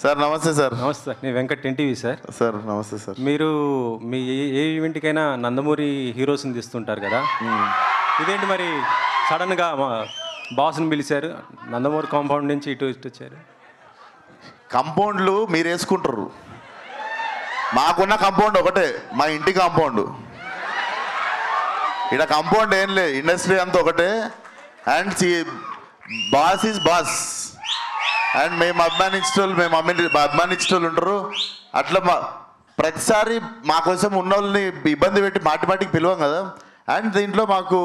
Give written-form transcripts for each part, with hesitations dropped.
Sir నమస్తే sir. నమస్తే sir, నేను వెంకట్ ఎన్టీవీ సార్. సార్ నమస్తే సార్. మీరు మీ ఏ ఈవెంట్కైనా నందమూరి హీరోస్ని తీస్తుంటారు కదా, ఇదేంటి మరి సడన్గా బాస్ని పిలిచారు, నందమూరి కాంపౌండ్ నుంచి ఇటు వచ్చారు? కంపౌండ్లు మీరు వేసుకుంటారు, మాకున్న కాంపౌండ్ ఒకటే, మా ఇంటి కాంపౌండ్. ఇక్కడ కాంపౌండ్ ఏం లేదు, ఇండస్ట్రీ అంతా ఒకటే. And boss is boss. And మేము అభిమానించేటోళ్ళు ఉంటారు. అట్లా ప్రతిసారి మా కోసం ఉన్న వాళ్ళని ఇబ్బంది పెట్టి మాటికి పిలవం కదా. అండ్ దీంట్లో మాకు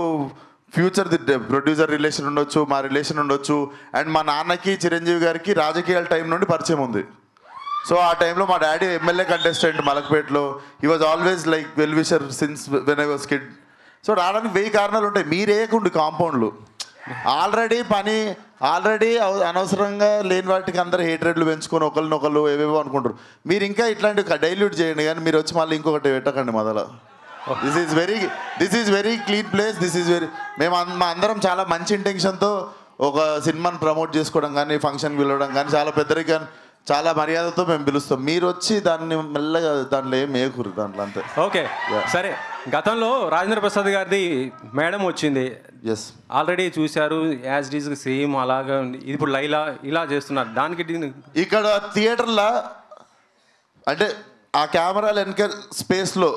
ఫ్యూచర్ ప్రొడ్యూసర్ రిలేషన్ ఉండొచ్చు, మా రిలేషన్ ఉండొచ్చు. అండ్ మా నాన్నకి చిరంజీవి గారికి రాజకీయాల టైం నుండి పరిచయం ఉంది. సో ఆ టైంలో మా డాడీ ఎమ్మెల్యే కంటెస్టెంట్ మలక్పేటలో. He was always like well wisher since when I was kid. So రావడానికి 1000 కారణాలు ఉంటాయి. మీరేయకుండి కాంపౌండ్లు. ఆల్రెడీ అనవసరంగా లేని వాటికి అందరు హేట్రేట్లు పెంచుకొని ఒకరినొకరు ఏవేవో అనుకుంటారు. మీరు ఇంకా ఇట్లాంటివి డైల్యూట్ చేయండి, కానీ మీరు వచ్చి మళ్ళీ ఇంకొకటి పెట్టకండి మొదల. This is very clean place. మా అందరం చాలా మంచి ఇంటెన్షన్తో ఒక సినిమాని ప్రమోట్ చేసుకోవడం కానీ, ఫంక్షన్కి పిలవడం కానీ, చాలా పెద్దరిగా చాలా మర్యాదతో మేము పిలుస్తాం. మీరు వచ్చి దాన్ని మెల్లగా దాంట్లో ఏం ఏకూరు దాంట్లో అంతే. ఓకే సరే. గతంలో రాజేంద్ర ప్రసాద్ గారిది మేడం వచ్చింది, ఎస్ ఆల్రెడీ చూశారు. యాజ్ డీజ్ సేమ్ అలాగా ఇప్పుడు లైలా ఇలా చేస్తున్నారు. దానికి ఇక్కడ థియేటర్లో అంటే ఆ కెమెరాలు వెనక స్పేస్లో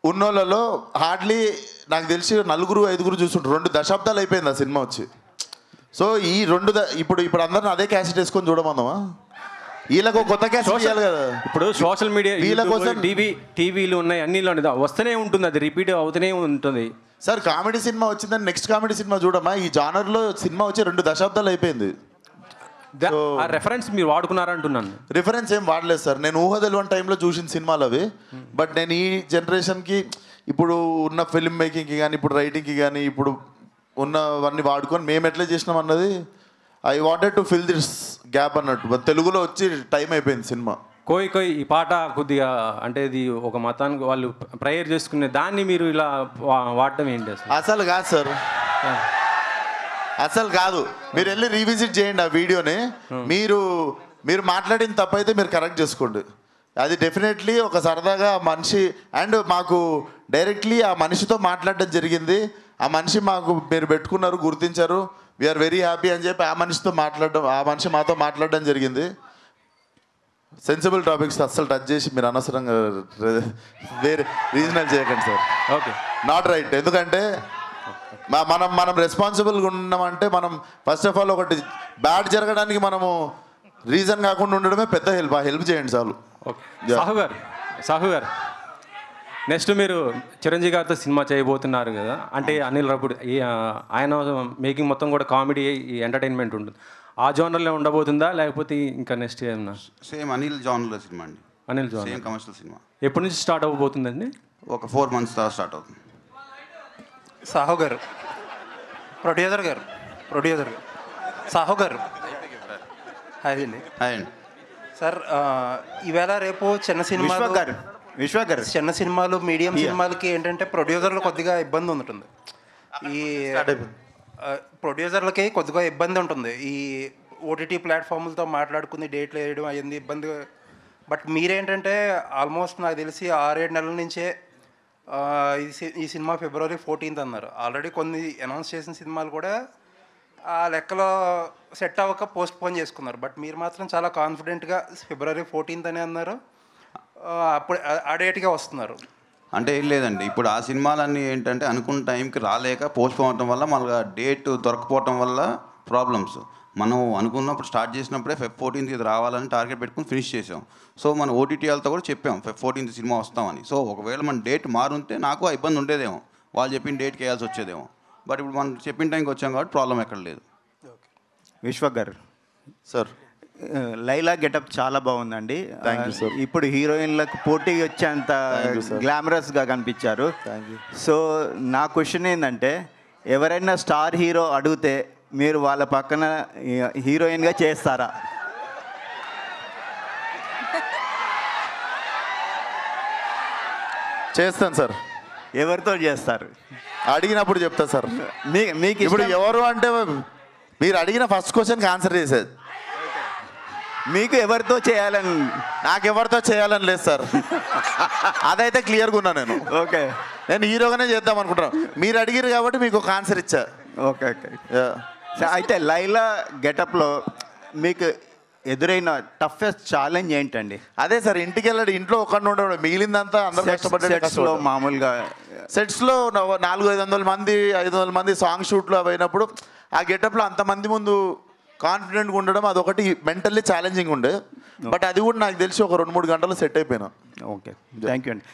ఉన్నోళ్ళలో హార్డ్లీ నాకు తెలిసి 4-5 చూస్తుంటారు. 2 దశాబ్దాలు అయిపోయింది ఆ సినిమా వచ్చి. సో ఈ ఇప్పుడు అందరిని అదే క్యాసెట్ వేసుకొని చూడమన్నామా? వీళ్ళకు కొత్త క్యాసెట్ చేయాలి కదా. ఇప్పుడు సోషల్ మీడియా, వీళ్ళ కోసం టీవీలు ఉన్నాయి, అన్నిలో వస్తూనే ఉంటుంది, అది రిపీట్ అవుతూనే ఉంటుంది. సార్ కామెడీ సినిమా వచ్చిందని నెక్స్ట్ కామెడీ సినిమా చూడమా? ఈ జానర్లో సినిమా వచ్చి 2 దశాబ్దాలు అయిపోయింది. రెఫరెన్స్ మీరు వాడుకున్నారంటున్నాను. రిఫరెన్స్ ఏం వాడలేదు సార్. నేను ఊహ తెలియని టైంలో చూసిన సినిమాలు అవి. బట్ నేను ఈ జనరేషన్కి ఇప్పుడు ఉన్న ఫిల్మ్ మేకింగ్కి కానీ, ఇప్పుడు రైటింగ్కి కానీ, ఇప్పుడు ఉన్నవన్నీ వాడుకొని మేము ఎట్లా చేసినాం అన్నది I wanted to fill this gap అన్నట్టు. తెలుగులో వచ్చి టైం అయిపోయింది సినిమా. కోయి ఈ పాట కొద్దిగా అంటే ఇది ఒక మతానికి వాళ్ళు ప్రేయర్ చేసుకునే దాన్ని మీరు ఇలా వాడటం ఏంటి? అసలు కాదు సార్, అసలు కాదు. మీరు వెళ్ళి రీవిజిట్ చేయండి ఆ వీడియోని. మీరు మాట్లాడిన తప్పైతే మీరు కరెక్ట్ చేసుకోండి. అది డెఫినెట్లీ ఒక సరదాగా మనిషి. అండ్ మాకు డైరెక్ట్లీ ఆ మనిషితో మాట్లాడడం జరిగింది. ఆ మనిషి మాకు మీరు పెట్టుకున్నారు, గుర్తించారు, వీఆర్ వెరీ హ్యాపీ అని చెప్పి ఆ మనిషి మాతో మాట్లాడడం జరిగింది. సెన్సిబుల్ టాపిక్స్ అస్సలు టచ్ చేసి మీరు అనవసరంగా వేరే రీజనల్ చేయకండి సార్. Okay, not right. ఎందుకంటే మనం రెస్పాన్సిబుల్గా ఉన్నామంటే మనం ఫస్ట్ ఆఫ్ ఆల్ ఒకటి బ్యాడ్ జరగడానికి మనము రీజన్ కాకుండా ఉండడమే పెద్ద హెల్ప్. ఆ హెల్ప్ చేయండి చాలు. ఓకే సాహు గారు నెక్స్ట్ మీరు చిరంజీవి గారితో సినిమా చేయబోతున్నారు కదా, అంటే అనిల్ రావిపూడి ఆయన మేకింగ్ మొత్తం కూడా కామెడీ, ఎంటర్టైన్మెంట్ ఉంటుంది. ఆ జోనర్లో ఉండబోతుందా లేకపోతే ఇంకా నెక్స్ట్ ఏమన్నా? సేమ్ అనిల్ జానర్లో సినిమా అండి. Anil genre, same commercial cinema. ఎప్పటి నుంచి స్టార్ట్ అవ్వబోతుందండి? ఒక 4 months తర్వాత స్టార్ట్ అవుతుంది. సాహు గారు ప్రొడ్యూసర్ సాహు గారు హాయ్ అండి. హాయ్ అండి సార్, ఈవేళ రేపు చిన్న సినిమాలు విశ్వక్ గారు చిన్న సినిమాలు, మీడియం సినిమాలకి ఏంటంటే ప్రొడ్యూసర్లు కొద్దిగా ఇబ్బంది ఉంటుంది. ఈ ప్రొడ్యూసర్లకి కొద్దిగా ఇబ్బంది ఉంటుంది. ఈ ఓటీటీ ప్లాట్ఫామ్లతో మాట్లాడుకుని డేట్లు వేయడం అయ్యింది ఇబ్బంది. బట్ మీరేంటంటే ఆల్మోస్ట్ నాకు తెలిసి 6-7 నెలల నుంచే ఈ సినిమా February 14th అన్నారు. ఆల్రెడీ కొన్ని అనౌన్స్ చేసిన సినిమాలు కూడా ఆ లెక్కలో సెట్ అవ్వక పోస్ట్ పోన్ చేసుకున్నారు. బట్ మీరు మాత్రం చాలా కాన్ఫిడెంట్గా February 14th అని అన్నారు. అప్పుడు ఆ డేట్గా వస్తున్నారు. అంటే ఏం లేదండి, ఇప్పుడు ఆ సినిమాలన్నీ ఏంటంటే అనుకున్న టైంకి రాలేక పోస్ట్ పోవటం వల్ల మళ్ళీ డేట్ దొరకపోవటం వల్ల ప్రాబ్లమ్స్. మనం అనుకున్నప్పుడు స్టార్ట్ చేసినప్పుడే Feb 14th ఇది రావాలని టార్గెట్ పెట్టుకుని ఫినిష్ చేసాం. సో మన ఓటీటీ వాళ్ళతో కూడా చెప్పాం Feb 14th సినిమా వస్తామని. సో ఒకవేళ మన డేట్ మారుంటే నాకు ఆ ఇబ్బంది ఉండేదేమో, వాళ్ళు చెప్పిన డేట్కి వేయాల్సి వచ్చేదేమో. బట్ ఇప్పుడు మనం చెప్పిన టైంకి వచ్చాం కాబట్టి ప్రాబ్లం ఎక్కడ లేదు. విశ్వక్ గారు సార్, లైలా గెటప్ చాలా బాగుందండి. ఇప్పుడు హీరోయిన్లకు పోటీ వచ్చేంత గ్లామరస్గా కనిపించారు. సో నా క్వశ్చన్ ఏంటంటే, ఎవరైనా స్టార్ హీరో అడిగితే మీరు వాళ్ళ పక్కన హీరోయిన్గా చేస్తారా? చేస్తాను సార్. ఎవరితో చేస్తారు అడిగినప్పుడు చెప్తా సార్. మీకు ఇప్పుడు ఎవరు అంటే మీరు అడిగిన ఫస్ట్ క్వశ్చన్కి ఆన్సర్ చేసేది మీకు ఎవరితో చేయాలని? నాకెవరితో చేయాలని లేదు సార్. అదైతే క్లియర్గా ఉన్నా నేను. ఓకే, నేను హీరోగానే చేద్దాం అనుకుంటున్నాను. మీరు అడిగిరు కాబట్టి మీకు ఒక ఆన్సర్ ఇచ్చా. ఓకే. అయితే లైలా గెటప్లో మీకు ఎదురైన టఫెస్ట్ ఛాలెంజ్ ఏంటండి? అదే సార్, ఇంటికి వెళ్ళాడు, ఇంట్లో ఒక్కడిని ఉండడు, మిగిలిందంతా అందరూ సెట్స్లో మామూలుగా సెట్స్లో 400-500 మంది 500 మంది సాంగ్ షూట్లు అవి అయినప్పుడు ఆ గెటప్లో అంతమంది ముందు కాన్ఫిడెంట్గా ఉండడం అదొకటి మెంటల్లీ ఛాలెంజింగ్ ఉండే. బట్ అది కూడా నాకు తెలిసి ఒక 2-3 గంటలు సెట్ అయిపోయినా. ఓకే, థ్యాంక్ యూ అండి.